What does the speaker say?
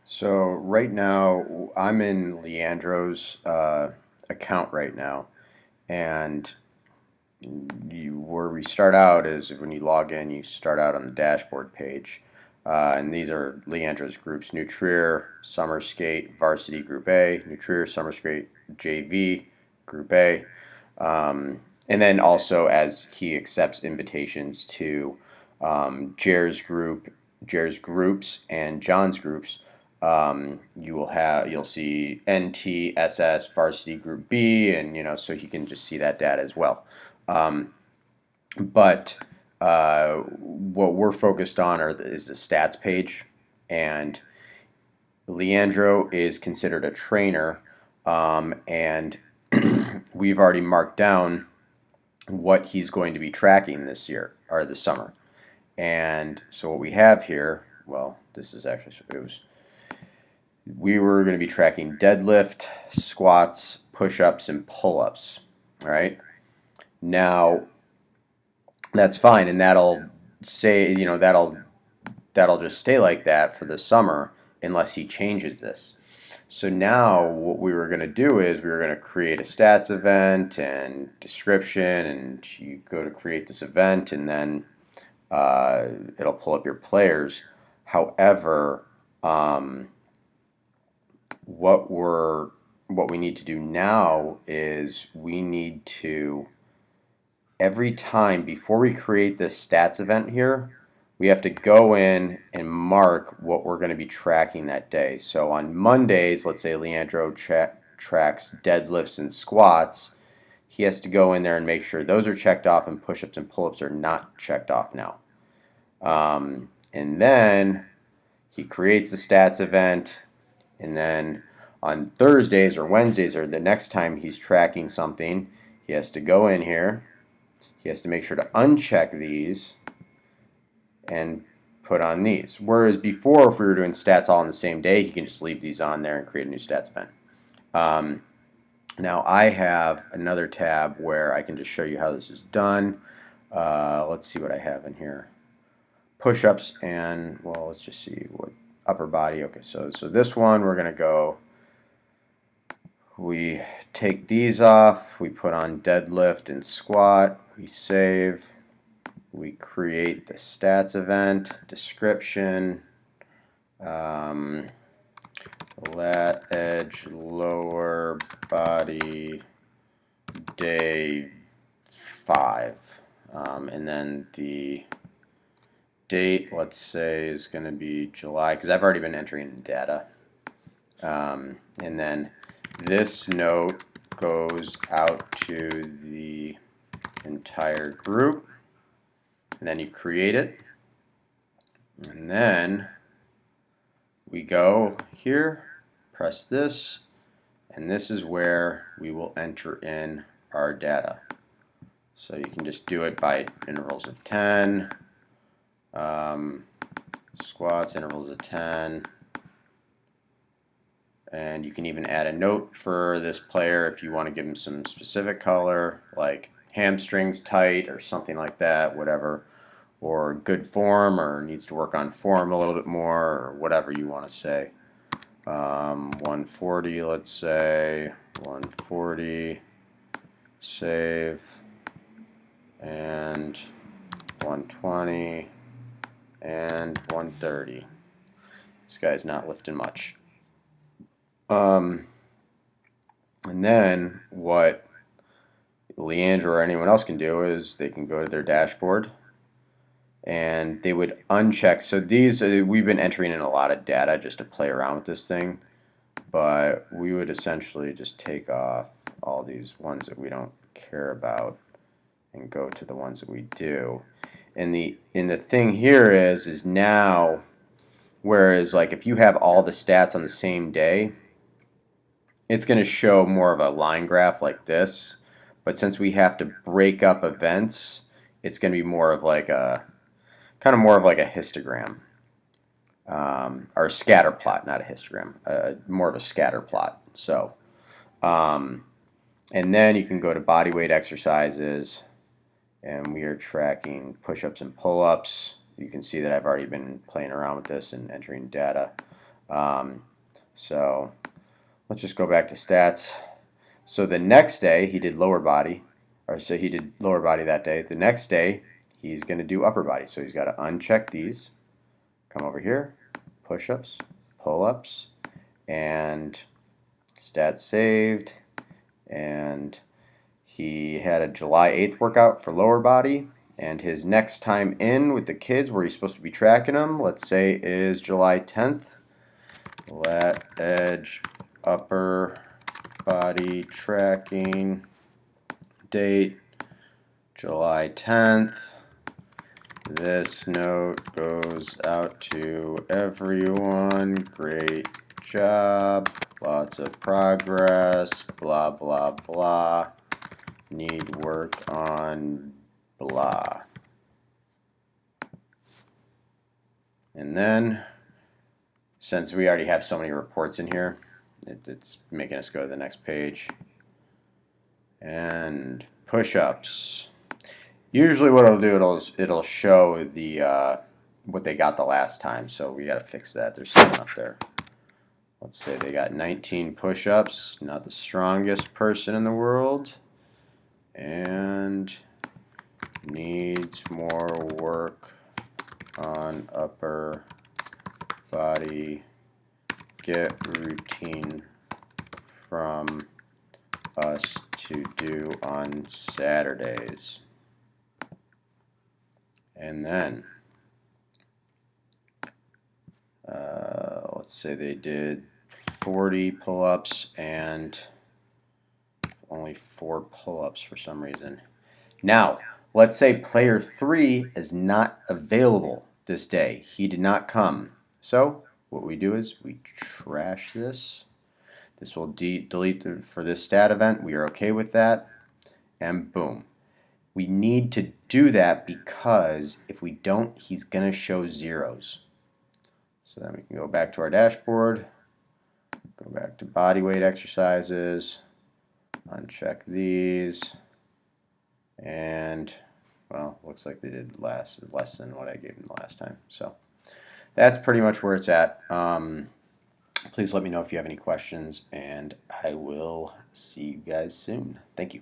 So right now, I'm in Leandro's account right now, and where we start out is when you log in, you start out on the dashboard page, and these are Leandro's groups: New Trier, Summer Skate, Varsity Group A, New Trier, Summer Skate, JV, Group A, and then also as he accepts invitations to Jer's groups, and John's groups. You'll see NT, SS, Varsity Group B, and so he can just see that data as well. Um, but what we're focused on is the stats page, and Leandro is considered a trainer, and we've already marked down what he's going to be tracking this year or this summer. And so what we have here, well, this is actually we were going to be tracking deadlift, squats, push-ups, and pull-ups. All right. Now that's fine, and that'll just stay like that for the summer unless he changes this. So now what we were going to do is we were going to create a stats event and description, and you go to create this event, and then it'll pull up your players. However, what we're what we need to do now is we need to every time before we create this stats event here, we have to go in and mark what we're going to be tracking that day. So on Mondays, let's say Leandro tracks deadlifts and squats. He has to go in there and make sure those are checked off and push-ups and pull-ups are not checked off now. And then he creates the stats event, and then on Thursdays or Wednesdays or the next time he's tracking something, he has to go in here. He has to make sure to uncheck these and put on these. Whereas before, if we were doing stats all on the same day, he can just leave these on there and create a new stats event. Now I have another tab where I can just show you how this is done. Let's see what I have in here. Push-ups and, well, let's just see what upper body. Okay, so this one we're going to go, we take these off, we put on deadlift and squat, we save, we create the stats event, description, lat edge lower body day 5, and then the date, let's say, is going to be July, because I've already been entering data. And then this note goes out to the entire group, and then you create it, and then we go here, press this, and this is where we will enter in our data. So you can just do it by intervals of 10, squats, intervals of 10, and you can even add a note for this player if you want to give him some specific color, like hamstrings tight or something like that, whatever, or good form, or needs to work on form a little bit more, or whatever you want to say. 140, let's say, 140, save, and 120, and 130. This guy's not lifting much. And then what Leandro or anyone else can do is they can go to their dashboard and they would uncheck. So these, we've been entering in a lot of data just to play around with this thing, but we would essentially just take off all these ones that we don't care about and go to the ones that we do. And the thing here is now, whereas like if you have all the stats on the same day, it's going to show more of a line graph like this. But since we have to break up events, it's going to be more of like a more of like a histogram, or a scatter plot, not a histogram, more of a scatter plot. So, and then you can go to body weight exercises, and we are tracking push-ups and pull-ups. You can see that I've already been playing around with this and entering data. So let's just go back to stats. So the next day he did lower body, or so he did lower body that day. The next day he's going to do upper body. So he's got to uncheck these, come over here, push-ups, pull-ups, and stats saved. And he had a July 8th workout for lower body. And his next time in with the kids where he's supposed to be tracking them, let's say, is July 10th. Lat edge upper body tracking date July 10th. This note goes out to everyone. Great job. Lots of progress. Blah, blah, blah. Need work on blah. And then, since we already have so many reports in here, it's making us go to the next page. And push-ups. Usually what it'll do, it'll show the what they got the last time, so we got to fix that. There's something up there. Let's say they got 19 push-ups, not the strongest person in the world, and needs more work on upper body. Get routine from us to do on Saturdays. And then let's say they did 40 pull-ups and only 4 pull-ups for some reason. Now, let's say player 3 is not available this day. He did not come. So what we do is we trash this. This will delete for this stat event. We are okay with that. And boom. We need to do that because if we don't, he's going to show zeros. So then we can go back to our dashboard, go back to body weight exercises, uncheck these, and well, looks like they did less than what I gave them the last time. So that's pretty much where it's at. Please let me know if you have any questions, and I will see you guys soon. Thank you.